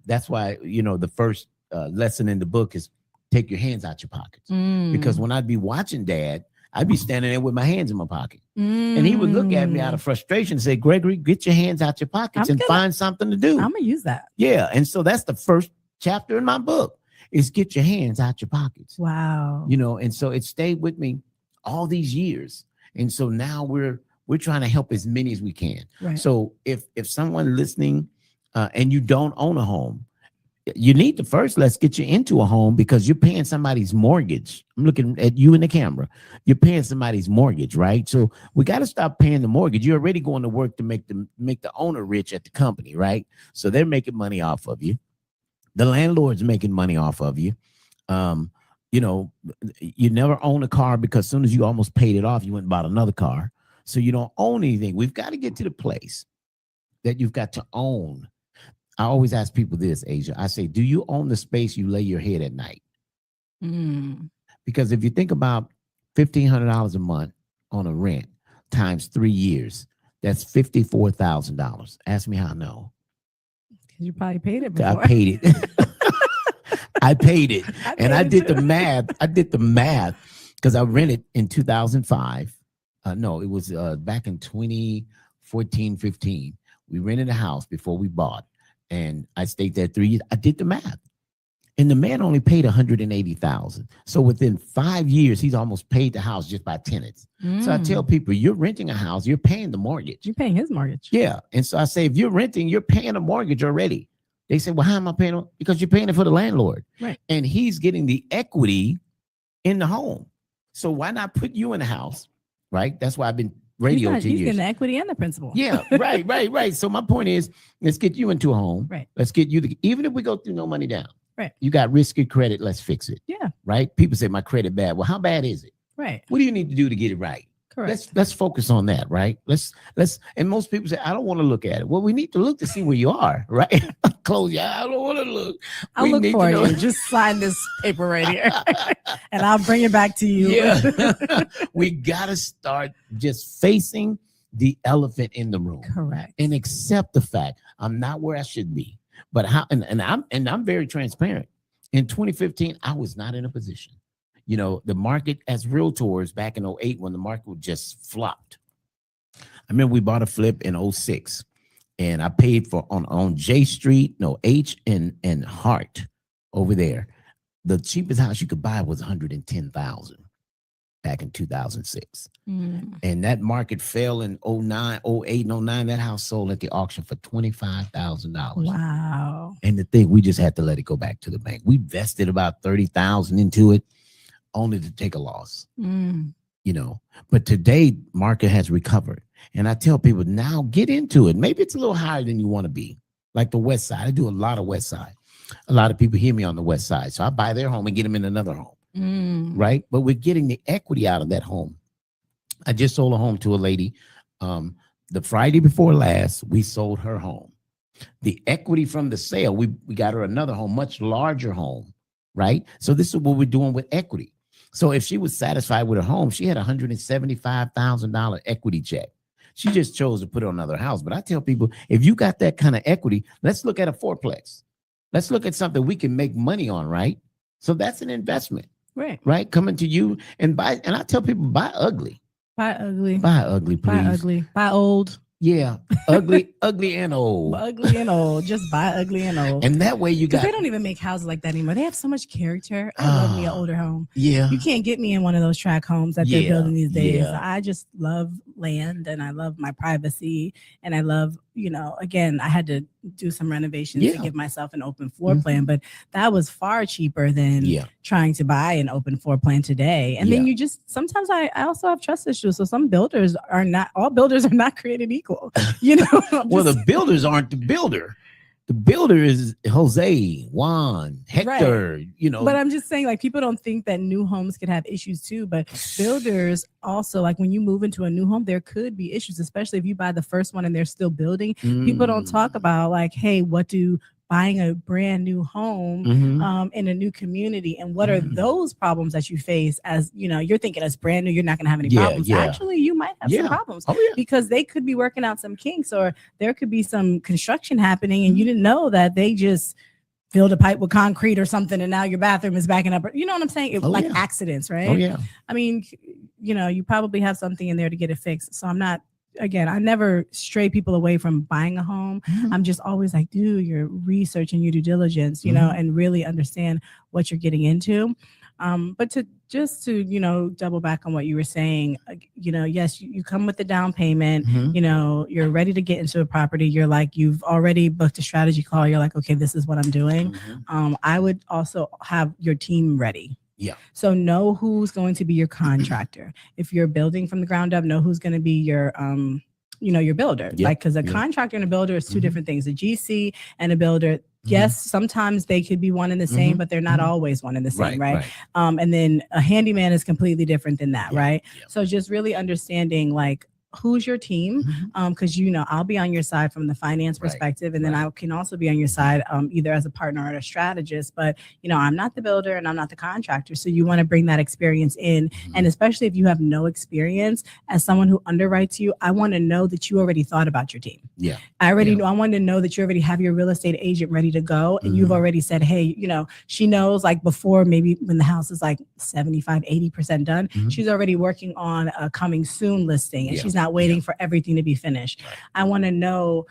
[SPEAKER 8] That's why, the first lesson in the book is take your hands out your pockets. Because when I'd be watching Dad, I'd be standing there with my hands in my pocket. And he would look at me out of frustration and say, "Gregory, get your hands out your pockets and find something to do."
[SPEAKER 5] I'm going to use that.
[SPEAKER 8] Yeah. And so that's the first chapter in my book, is get your hands out your pockets.
[SPEAKER 5] Wow.
[SPEAKER 8] And so it stayed with me all these years. And so now we're trying to help as many as we can.
[SPEAKER 5] Right.
[SPEAKER 8] So if someone listening and you don't own a home, you need to first, let's get you into a home, because you're paying somebody's mortgage. I'm looking at you in the camera. You're paying somebody's mortgage, right? So we got to stop paying the mortgage. You're already going to work to make the owner rich at the company, right? So they're making money off of you. The landlord's making money off of you. You never own a car because as soon as you almost paid it off, you went and bought another car. So you don't own anything. We've got to get to the place that you've got to own. I always ask people this, Asia. I say, do you own the space you lay your head at night? Because if you think about $1,500 a month on a rent times 3 years, that's $54,000. Ask me how I know.
[SPEAKER 5] You probably paid it before.
[SPEAKER 8] I paid it. I paid it. And I did the math. I did the math because I rented in 2005. No, it was back in 2014, 15. We rented a house before we bought. And I stayed there 3 years. I did the math. And the man only paid $180,000. So within 5 years, he's almost paid the house just by tenants. So I tell people, you're renting a house, you're paying the mortgage.
[SPEAKER 5] You're paying his mortgage.
[SPEAKER 8] Yeah. And so I say, if you're renting, you're paying a mortgage already. They say, well, how am I paying it? Because you're paying it for the landlord.
[SPEAKER 5] Right.
[SPEAKER 8] And he's getting the equity in the home. So why not put you in the house? Right. That's why I've been radio
[SPEAKER 5] he's getting the equity and the principal.
[SPEAKER 8] Yeah. Right. So my point is, let's get you into a home.
[SPEAKER 5] Right.
[SPEAKER 8] Let's get you even if we go through no money down.
[SPEAKER 5] Right.
[SPEAKER 8] You got risky credit. Let's fix it.
[SPEAKER 5] Yeah.
[SPEAKER 8] Right. People say my credit bad. Well, how bad is it?
[SPEAKER 5] Right.
[SPEAKER 8] What do you need to do to get it right?
[SPEAKER 5] Correct.
[SPEAKER 8] Let's focus on that. Right. Let's. And most people say, I don't want to look at it. Well, we need to look to see where you are. Right. Close your eyes. I don't want to look.
[SPEAKER 5] I'll look for you. Just sign this paper right here and I'll bring it back to you.
[SPEAKER 8] Yeah. We got to start just facing the elephant in the room.
[SPEAKER 5] Correct.
[SPEAKER 8] And accept the fact I'm not where I should be. But I'm very transparent. In 2015, I was not in a position. The market as realtors back in 2008, when the market just flopped. I remember we bought a flip in 2006, and I paid for on J Street, H and Hart over there. The cheapest house you could buy was $110,000 back in 2006. And that market fell in 2009, 2008 and 2009. That house sold at the auction for $25,000.
[SPEAKER 5] Wow.
[SPEAKER 8] And the thing, we just had to let it go back to the bank. We vested about $30,000 into it, only to take a loss. But today, market has recovered. And I tell people now get into it. Maybe it's a little higher than you want to be, like the West Side. I do a lot of West Side. A lot of people hear me on the West Side. So I buy their home and get them in another home. Right. But we're getting the equity out of that home. I just sold a home to a lady. The Friday before last, we sold her home. The equity from the sale, we got her another home, much larger home. Right. So this is what we're doing with equity. So if she was satisfied with her home, she had $175,000 equity check. She just chose to put it on another house. But I tell people, if you got that kind of equity, let's look at a fourplex. Let's look at something we can make money on, right? So that's an investment, right? Coming to you and buy. And I tell people, buy ugly.
[SPEAKER 5] Buy ugly.
[SPEAKER 8] Buy ugly, please.
[SPEAKER 5] Buy ugly. Buy old.
[SPEAKER 8] Yeah, ugly and old.
[SPEAKER 5] Ugly and old. Just buy ugly and old.
[SPEAKER 8] And that way you got.
[SPEAKER 5] They don't even make houses like that anymore. They have so much character. I love me an older home.
[SPEAKER 8] Yeah.
[SPEAKER 5] You can't get me in one of those tract homes that they're building these days. Yeah. I just love land and I love my privacy. And I love, again, I had to do some renovations to give myself an open floor plan, but that was far cheaper than trying to buy an open floor plan today. And then you just, sometimes I also have trust issues. So some builders are not, all builders are not created equal,
[SPEAKER 8] Well, the builders aren't the builder. The builder is Jose, Juan, Hector,
[SPEAKER 5] But I'm just saying, like, people don't think that new homes could have issues too. But builders also, like, when you move into a new home, there could be issues, especially if you buy the first one and they're still building. People don't talk about, like, hey, what do buying a brand new home in a new community, and what are those problems that you face as you're thinking as brand new, you're not going to have any problems. Actually, you might have some problems because they could be working out some kinks, or there could be some construction happening and you didn't know that they just filled a pipe with concrete or something and now your bathroom is backing up. You know what I'm saying? Accidents, right? I mean, you probably have something in there to get it fixed. So I never stray people away from buying a home. I'm just always like, do your research and your due diligence, and really understand what you're getting into. But to double back on what you were saying, yes, you come with the down payment, you're ready to get into a property. You're like, you've already booked a strategy call. You're like, okay, this is what I'm doing. I would also have your team ready.
[SPEAKER 8] Yeah.
[SPEAKER 5] So know who's going to be your contractor. If you're building from the ground up, know who's going to be your your builder. Like, because a contractor and a builder is two different things. A GC and a builder, yes, sometimes they could be one and the same, but they're not always one and the same, right? And then a handyman is completely different than that, right? So just really understanding, like, who's your team, because I'll be on your side from the finance perspective, and then I can also be on your side either as a partner or a strategist. But I'm not the builder and I'm not the contractor, so you want to bring that experience in. And especially if you have no experience, as someone who underwrites you, I want to know that you already thought about your team. I already know. I want to know that you already have your real estate agent ready to go, and you've already said, hey, she knows, like, before, maybe when the house is like 75-80% done, she's already working on a coming soon listing, and she's not waiting for everything to be finished. I want to know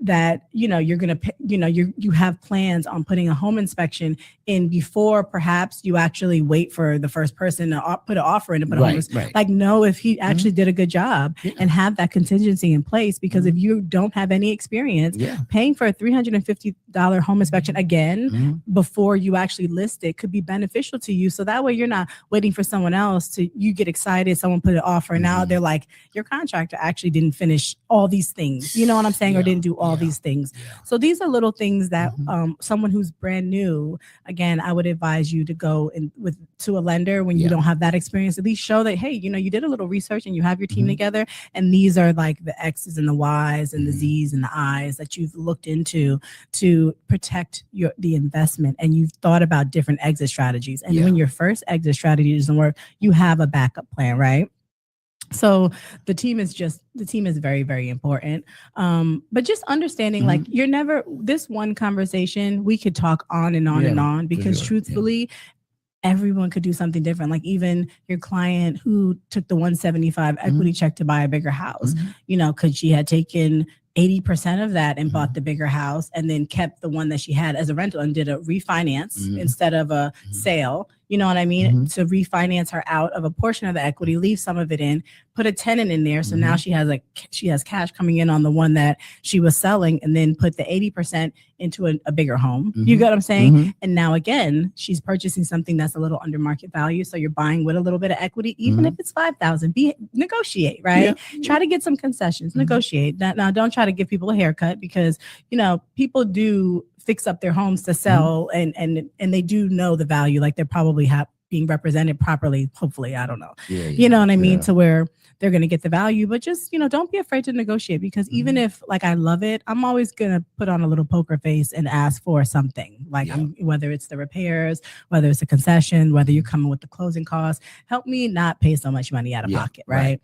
[SPEAKER 5] that you're gonna you have plans on putting a home inspection in before perhaps you actually wait for the first person to put an offer in to put a home. Like, know if he actually did a good job and have that contingency in place, because if you don't have any experience, paying for a $350 home inspection again before you actually list it could be beneficial to you. So that way you're not waiting for someone else to, you get excited, someone put an offer, and now they're like, your contractor actually didn't finish all these things, you know what I'm saying, or didn't do all these things. So these are little things that someone who's brand new, again, I would advise you to go to a lender when you don't have that experience. At least show that, hey, you did a little research and you have your team together, and these are like the X's and the Y's and the Z's and the I's that you've looked into to protect the investment, and you've thought about different exit strategies. And when your first exit strategy doesn't work, you have a backup plan, right? So the team is very, very important. But just understanding, like, this one conversation, we could talk on and on and on, because truthfully, everyone could do something different. Like, even your client who took the 175 equity check to buy a bigger house, because she had taken 80% of that and bought the bigger house, and then kept the one that she had as a rental and did a refinance instead of a sale. you know what I mean, to refinance her out of a portion of the equity, leave some of it in, put a tenant in there. So now she has cash coming in on the one that she was selling, and then put the 80% into a bigger home. You get what I'm saying? And now again, she's purchasing something that's a little under market value. So you're buying with a little bit of equity, even if it's 5,000. Negotiate, right? Try to get some concessions. Negotiate. Now, don't try to give people a haircut, because people do fix up their homes to sell, and they do know the value. Like they're probably being represented properly. Hopefully, I don't know. You know what I mean? To where they're going to get the value, but just, don't be afraid to negotiate, because even if like I love it, I'm always going to put on a little poker face and ask for something, like whether it's the repairs, whether it's a concession, whether you're coming with the closing costs, help me not pay so much money out of pocket. Right.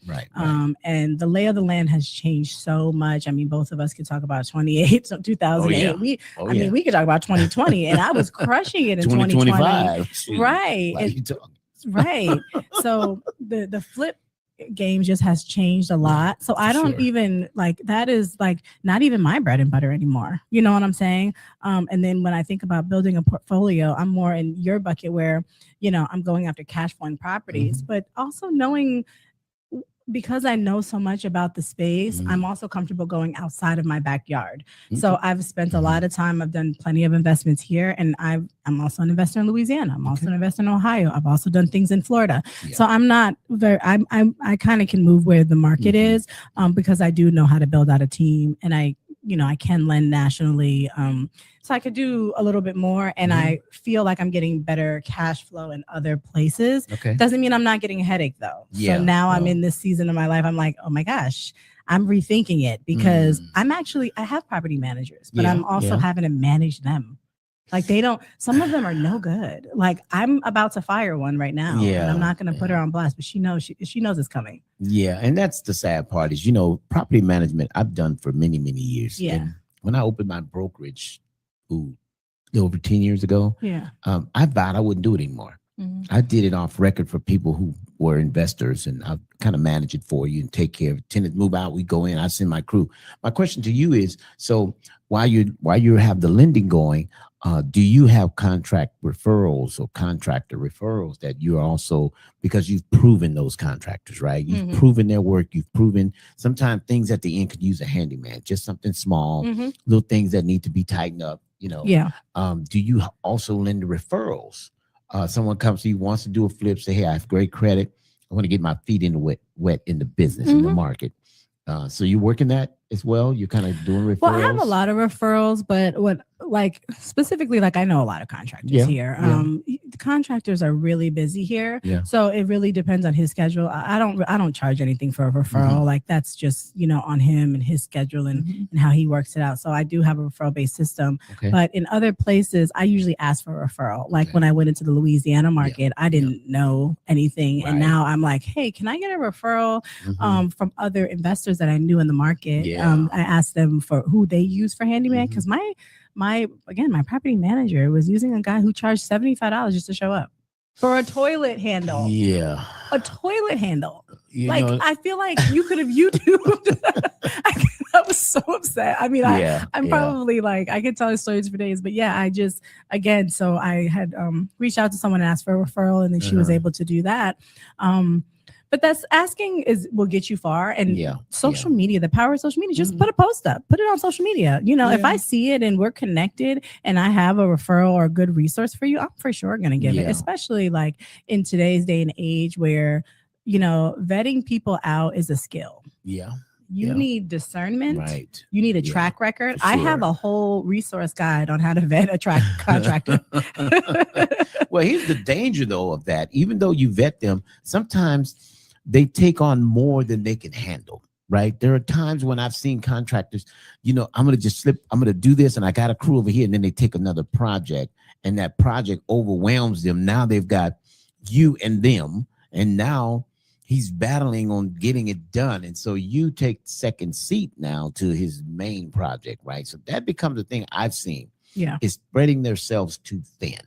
[SPEAKER 5] And the lay of the land has changed so much. I mean, both of us could talk about 2008. We could talk about 2020, and I was crushing it in 2020. Right. So the flip game just has changed a lot. So I don't even that is not even my bread and butter anymore. You know what I'm saying? And then when I think about building a portfolio, I'm more in your bucket where, I'm going after cash flowing properties, but also knowing, because I know so much about the space, I'm also comfortable going outside of my backyard. So I've spent a lot of time. I've done plenty of investments here, and I'm also an investor in Louisiana. I'm also an investor in Ohio. I've also done things in Florida. So I'm not very. I kind of can move where the market is, because I do know how to build out a team, and I can lend nationally. So I could do a little bit more, and I feel like I'm getting better cash flow in other places. Doesn't mean I'm not getting a headache though. So now I'm in this season of my life. I'm like, oh my gosh, I'm rethinking it, because I have property managers, but I'm also having to manage them. Like some of them are no good. Like I'm about to fire one right now. And I'm not going to put her on blast, but she knows it's coming.
[SPEAKER 8] Yeah. And that's the sad part is, property management I've done for many, many years.
[SPEAKER 5] Yeah.
[SPEAKER 8] And when I opened my brokerage over 10 years ago, I vowed I wouldn't do it anymore. I did it off record for people who were investors, and I kind of manage it for you and take care of tenants. Move out, we go in, I send my crew. My question to you is, so while you have the lending going, do you have contract referrals or contractor referrals that you're also, because you've proven those contractors, right? You've proven their work. You've proven sometimes things at the end could use a handyman, just something small, little things that need to be tightened up, Do you also lend the referrals? Someone comes to you, wants to do a flip, say, hey, I have great credit. I want to get my feet in the wet in the business, in the market. So you working that as well? You're kind of doing referrals? Well,
[SPEAKER 5] I have a lot of referrals, but specifically, I know a lot of contractors here. The contractors are really busy here. So it really depends on his schedule. I don't charge anything for a referral. That's just, on him and his schedule and how he works it out. So I do have a referral based system, but in other places, I usually ask for a referral. When I went into the Louisiana market, I didn't know anything. And now I'm like, hey, can I get a referral from other investors that I knew in the market? I asked them for who they use for handyman, because my property manager was using a guy who charged $75 just to show up for a toilet handle. A toilet handle. I feel like you could have YouTubed. I was so upset. I mean, I'm probably I could tell stories for days, but so I had reached out to someone and asked for a referral, and then she was able to do that. But that's asking will get you far. And social media, the power of social media, just put a post up, put it on social media. If I see it and we're connected and I have a referral or a good resource for you, I'm for sure going to give it, especially in today's day and age where, vetting people out is a skill. You need discernment. Right. You need a track record. Sure. I have a whole resource guide on how to vet a contractor.
[SPEAKER 8] Well, here's the danger, though, of that. Even though you vet them, sometimes they take on more than they can handle, right? There are times when I've seen contractors, I'm going to just slip, I'm going to do this, and I got a crew over here, and then they take another project, and that project overwhelms them. Now they've got you and them, and now he's battling on getting it done. And so you take second seat now to his main project, right? So that becomes the thing I've seen. Is spreading themselves too thin.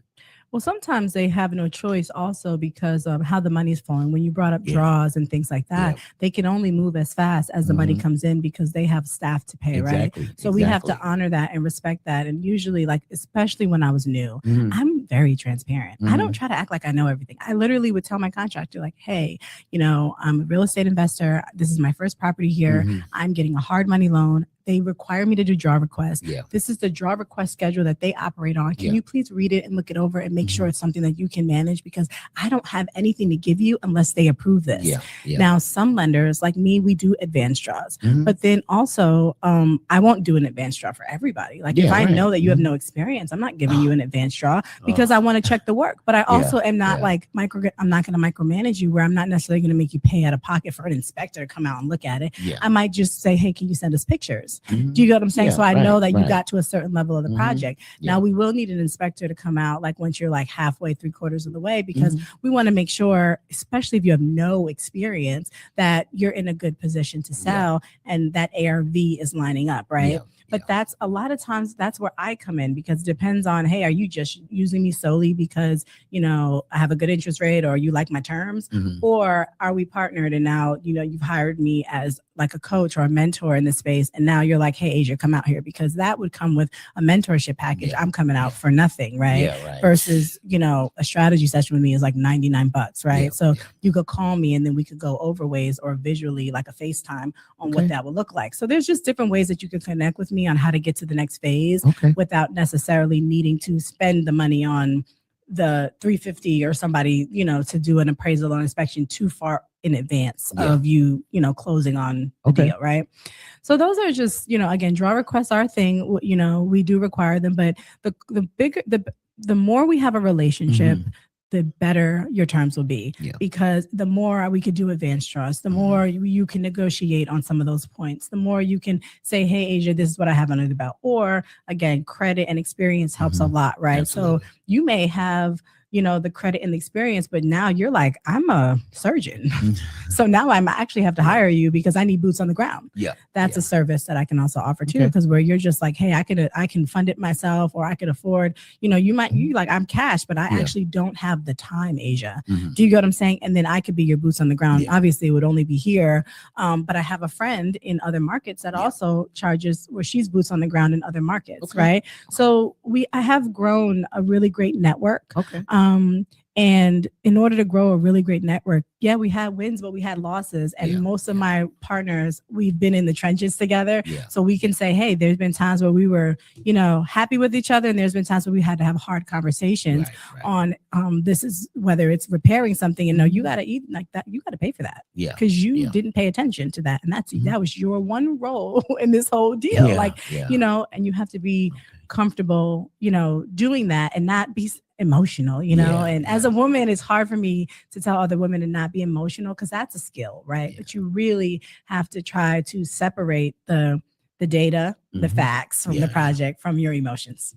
[SPEAKER 5] Well, sometimes they have no choice also because of how the money's flowing. When you brought up draws and things like that, they can only move as fast as the money comes in because they have staff to pay, right? So we have to honor that and respect that. And usually, like, especially when I was new, I'm very transparent. I don't try to act like I know everything. I literally would tell my contractor, like, hey, you know, I'm a real estate investor. This is my first property here. I'm getting a hard money loan. They require me to do draw requests. This is the draw request schedule that they operate on. Can you please read it and look it over and make sure it's something that you can manage? Because I don't have anything to give you unless they approve this. Now, some lenders like me, we do advanced draws, but then also I won't do an advanced draw for everybody. Like if I know that you have no experience, I'm not giving you an advanced draw because I want to check the work. But I also am not like I'm not going to micromanage you where I'm not necessarily going to make you pay out of pocket for an inspector to come out and look at it. I might just say, hey, can you send us pictures? Do you get what I'm saying? So I know that you got to a certain level of the project. Now we will need an inspector to come out like once you're like halfway, 3/4 of the way, because we want to make sure, especially if you have no experience, that you're in a good position to sell and that ARV is lining up, right? But that's a lot of times that's where I come in because it depends on, hey, are you just using me solely because, you know, I have a good interest rate or you like my terms, or are we partnered and now, you know, you've hired me as like a coach or a mentor in this space. And now you're like, hey, Asia, come out here, because that would come with a mentorship package. I'm coming out for nothing, right? Versus, you know, a strategy session with me is like $99, right? So you could call me and then we could go over ways or visually like a FaceTime on what that would look like. So there's just different ways that you can connect with me on how to get to the next phase without necessarily needing to spend the money on the 350 or somebody, you know, to do an appraisal or inspection too far in advance of you, you know, closing on the deal, right? So those are just, you know, again, draw requests are a thing, you know, we do require them, but the more we have a relationship, the better your terms will be, because the more we could do advanced draws, the more you can negotiate on some of those points, the more you can say, hey, Asia, this is what I have under the belt. Or again, credit and experience helps a lot, right?
[SPEAKER 8] Absolutely.
[SPEAKER 5] So you may have, you know, the credit and the experience, but now you're like, I'm a surgeon. So now I actually have to hire you because I need boots on the ground. That's a service that I can also offer too, because where you're just like, hey, I can fund it myself, or I could afford, you know, you like, I'm cash, but I actually don't have the time, Asia. Do you get what I'm saying? And then I could be your boots on the ground. Obviously it would only be here. But I have a friend in other markets that also charges where she's boots on the ground in other markets. Right. So I have grown a really great network. And in order to grow a really great network, we had wins, but we had losses. And most of my partners, we've been in the trenches together. So we can say, hey, there's been times where we were, you know, happy with each other. And there's been times where we had to have hard conversations on this is whether it's repairing something. And no, you got to eat like that. You got to pay for that because you didn't pay attention to that. And that was your one role in this whole deal. You know, and you have to be comfortable, you know, doing that and not be emotional, you know, and as a woman, it's hard for me to tell other women to not be emotional because that's a skill, right? But you really have to try to separate the data, the facts from the project from your emotions.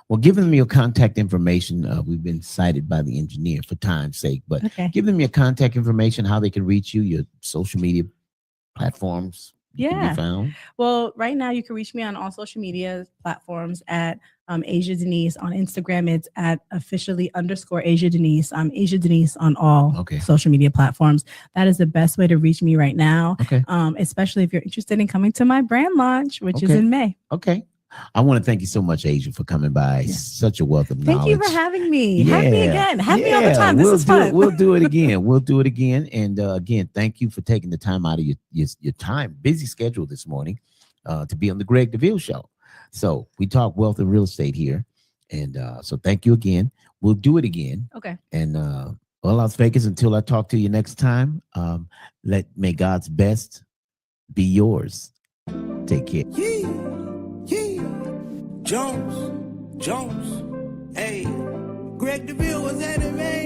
[SPEAKER 8] Well, give them your contact information. We've been cited by the engineer for time's sake, but give them your contact information, how they can reach you, your social media platforms. Can be found.
[SPEAKER 5] Well, right now you can reach me on all social media platforms at Asia Denise. On Instagram, it's at officially_Asia Denise. I'm Asia Denise on all social media platforms. That is the best way to reach me right now. Especially if you're interested in coming to my brand launch, which is in May.
[SPEAKER 8] I want to thank you so much, Asia, for coming by. Such a wealth of knowledge.
[SPEAKER 5] Thank you for having me. Have me again. Have me all the time. This is fun.
[SPEAKER 8] We'll do it again. We'll do it again. And again, thank you for taking the time out of your time, busy schedule this morning to be on the Greg Deville Show. So we talk wealth and real estate here. And so thank you again. We'll do it again. And well, Las Vegas, until I talk to you next time, may God's best be yours. Take care.
[SPEAKER 7] Jones, hey, Greg Deville was at it, man.